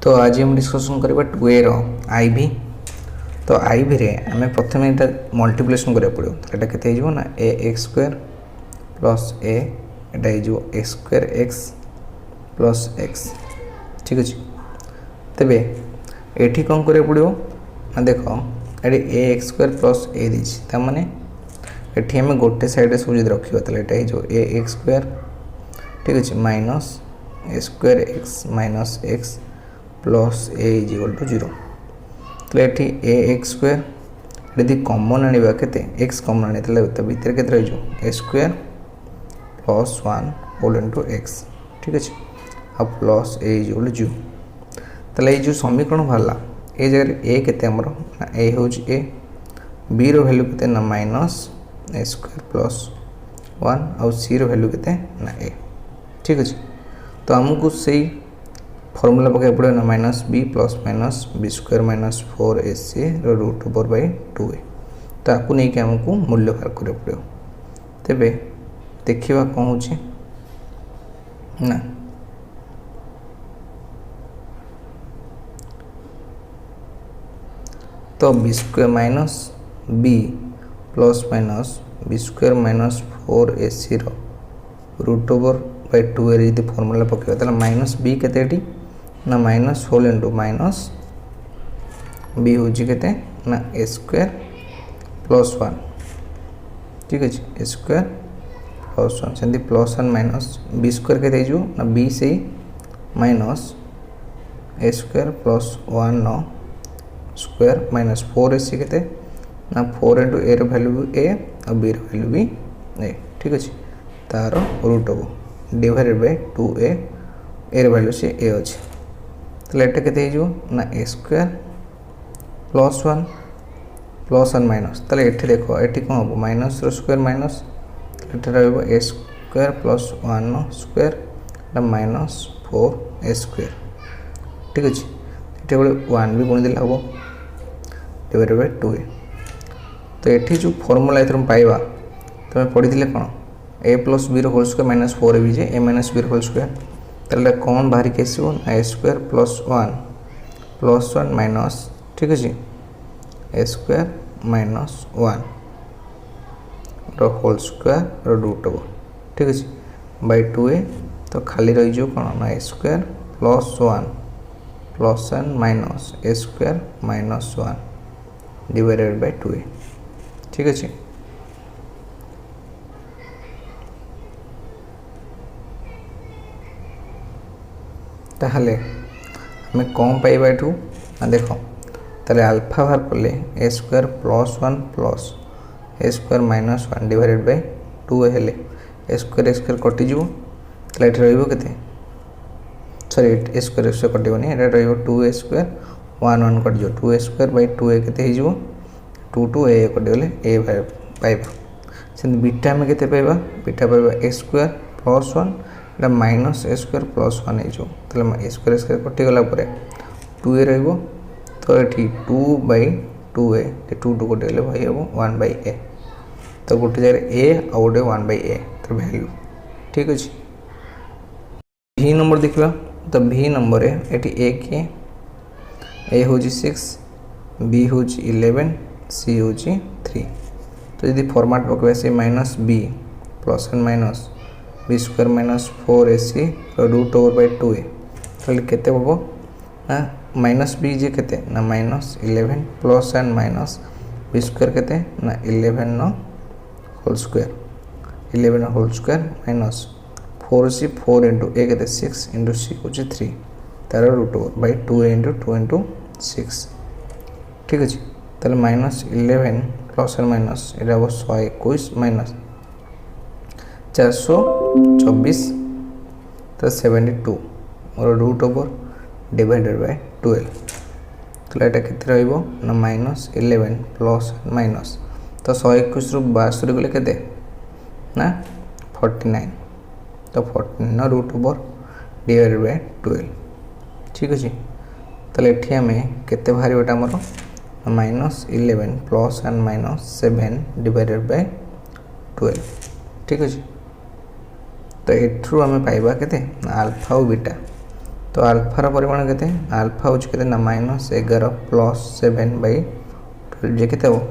तो आज हम डिस्कसन करबा 2a रो आईवी। तो आईवी रे आमे प्रथमे एटा मल्टीप्लिकेशन करिया पड़ो। तो एटा केते हिजो ना ax स्क्वायर प्लस a एटा हिजो x square x plus x। ठीक अछि। तबे एठी कोन करिया पड़ो ना देखो एडी ax स्क्वायर प्लस a दिछि त माने एठी हमें गोटे साइड रे सब जदि रखिबा त एटा हिजो ax स्क्वायर ठीक अछि minus a square x minus x plus a is equal to 0। तो ये ए एक्स स्क्वायर यदि कॉमन आने के एक्स कॉमन आने तो भितर के रही a square plus 1 whole into x. ठीक अच्छे आ plus a is equal to 0। तो ये जो समीकरण बाहर ए जगह a केते हमर ना a हो a b रो वैल्यू केते ना माइनस a स्क्वायर प्लस 1 आ c रो वैल्यू केते ना a। ठीक अच्छे तो हमको सही फॉर्मूला पकाय पड़े ना minus b plus minus b square minus 4ac root over by 2a। तो आपको नहीं कि हमको मूल्य बाहर करे पड़ो। तेबे देखिबा कोन होची ना तो b square minus b plus minus b square minus 4ac root over by 2a रे यदि फॉर्मूला पकाय त माइनस बी केतेटी ना minus whole into minus b हो ना ए स्क्वायर प्लस 1। ठीक अच्छे ए स्क्वायर प्लस 1 से प्लस 1 माइनस बी स्क्वायर के ना बी से माइनस ए स्क्वायर प्लस 1 न स्क्वायर माइनस 4ac के ना 4 इंटू ए वैल्यू भी ए और बी वैल्यू भी ए। ठीक अच्छे तार root over divided by 2a ए वैल्यू से ए अच्छे तो एटा केते हिजो ना a स्क्वायर प्लस 1 माइनस तले एठी देखो एठी कोन हो माइनस रो स्क्वायर माइनस एटा रहबो a स्क्वायर प्लस 1 नो स्क्वायर ना माइनस 4a स्क्वायर। ठीक अछि एटा बळे 1 भी गुण देला हो डिवाइडेड बाय 2a। तो एठी जो फार्मूला इथरम पाइबा तमे पढि दिले कोन a प्लस b रो होल स्क्वायर माइनस 4ab जे a माइनस b रो होल स्क्वायर तले कौन बाहर के आसो a स्क्वायर प्लस 1 माइनस ठीक अच्छे a स्क्वायर माइनस 1 रो होल स्क्वायर रो रूट ओवर। ठीक अच्छे बाय 2a तो खाली रही जो कौन ना a square plus 1 plus 1 minus a square minus 1 divided by 2a। ठीक अच्छे ताहले हमें कौन पाइबा एठू ना देखो ताले अल्फा बाहर पड़े a square plus 1 plus a square minus 1 divided by 2a हेले a स्क्वायर कटि जीवो ताले एठी रहइबो केते sorry a square कटिबोनी Etah रहइबो 2a square 1 1 कटि जो 2a स्क्वायर बाय 2a केते हि जीवो 2 2 a कटि गले a पाइबा सेन बीटा में केते पाइबा बीटा पाइबा a square plus 1 Etah minus a square plus 1 है जो तले a स्क्वायर कटि गला परे 2a रहइबो तो एठी 2 बाय 2a 2 2 कटि गले भाई हेबो 1 बाय a। तो गोटे जगह a आ गोटे 1 बाय a तो वैल्यू। ठीक अछि v नंबर देखिबा तो v नंबर रे एठी a के a होजी 6 b होजी 11 c होजी 3। तो यदि फॉर्मेट पकबे से minus b plus and minus b square minus 4ac root over by 2a तो केते होबो ना माइनस b जे केते ना minus 11 plus and minus b square केते ना 11 नो whole square 11 whole square minus 4c 4 into a केते 6 इंटू c होचे 3 तार root over by 2a into 2 into 6। ठीक अछि ताले माइनस 11 प्लस एंड माइनस एटा हो 121 माइनस 424 तो 72 और रूट ओवर डिवाइडेड बाय 12 तो एटा केते रहइबो ना माइनस 11 प्लस माइनस तो 121 रु 62 गले केते ना 49 तो 49 रूट ओवर डिवाइडेड बाय 12। ठीक अछि तले एठी हमें केते बाहरी बेटा हमरो minus 11 plus and minus 7 divided by 12। ठीक अछि तो एठरू हमें पाइबा केते अल्फा और बीटा तो आल्फार परिमाण केते आल्फा हो ना -11 प्लस 7/12 जे केते हो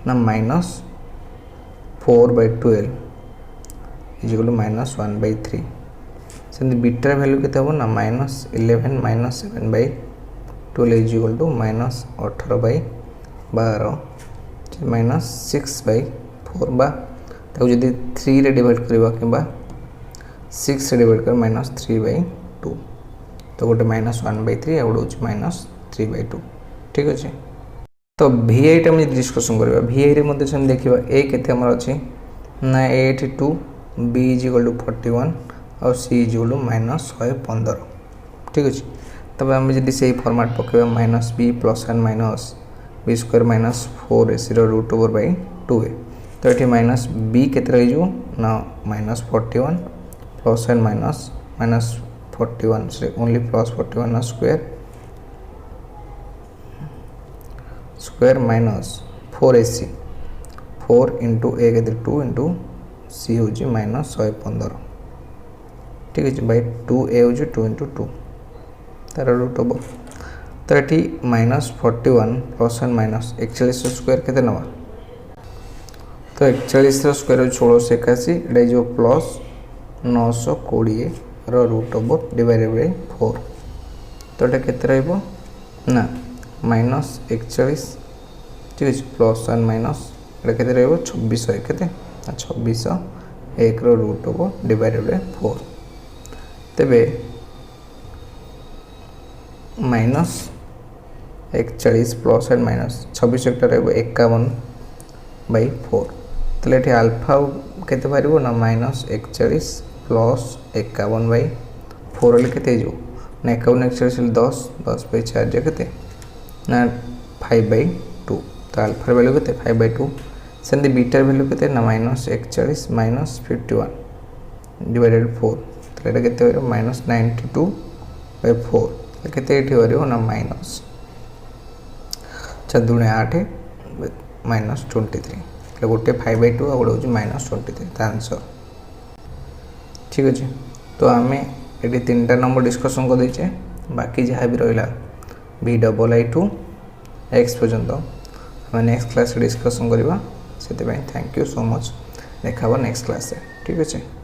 ना -4/12 इज इक्वल टू -1/3 सेमती बीटार वैल्यू केते हो ना -11 7/12 इज इक्वल टू -18/12 -6/4 बा ताको जदि 3 रे डिवाइड करबा किबा 6 रे डिवाइड कर -3/2 तो गोटे -1/3 आ गोटे -3/2 ठीक अच्छे। तो VI टा हम डिस्कसन करबा VI रे मध्ये हम देखिबा ए केते हमर अछि ना 82 B इज इक्वल टू 41 और C इज इक्वल टू -115 ठीक अच्छे। तब हम जदि सेही फॉर्मेट पकेबा -b plus and minus b square -4ac √2a तो ये -b केते रही जो ना -41 प्लस एंड -41 से ओनली +41 ना स्क्वायर -4ac 4 इंटू a के 2 इंटू c हो -115 ठीक है बाई 2a हो 2 इंटू 2 तार रूट ओवर तो ये -41 प्लस एंड माइनस 41 स्क्वायर केते नवा तो 41 स्क्वायर 1681 एटा जो प्लस 920 √4 डिवाइडेड बाय 4 तो ये केते रहइबो ना -41 ठीक है प्लस एंड माइनस एटा केते रहइबो 2600 केते 2600 1 √4 डिवाइडेड बाय 4 तेबे -41 प्लस एंड माइनस 26 एक 51/4 तो ये आल्फा केते पारिबो ना -41 प्लस 51/4 ले केते जो ना 51 10 10/4 जे केते ना 5/2 तो आल्फा वैल्यू केते 5/2 सेंदी बीटा वैल्यू केते ना -41 -51 डिवाइडेड 4 तो ये केते हो -92/4 केते एठी हो ना माइनस 4 दूने 8 -23 गोटे 5/2 आ गोटे हूँ -23 तो आंसर ठीक अच्छे। तो आम ये 3टा नंबर डिस्कसन कर देचे बाकी जहाँ भी रहा VII X पर्यंत आम नेक्स्ट क्लास डिस्कसन करवा से थैंक यू सो मच देखा नेक्स्ट क्लास ठीक अच्छे।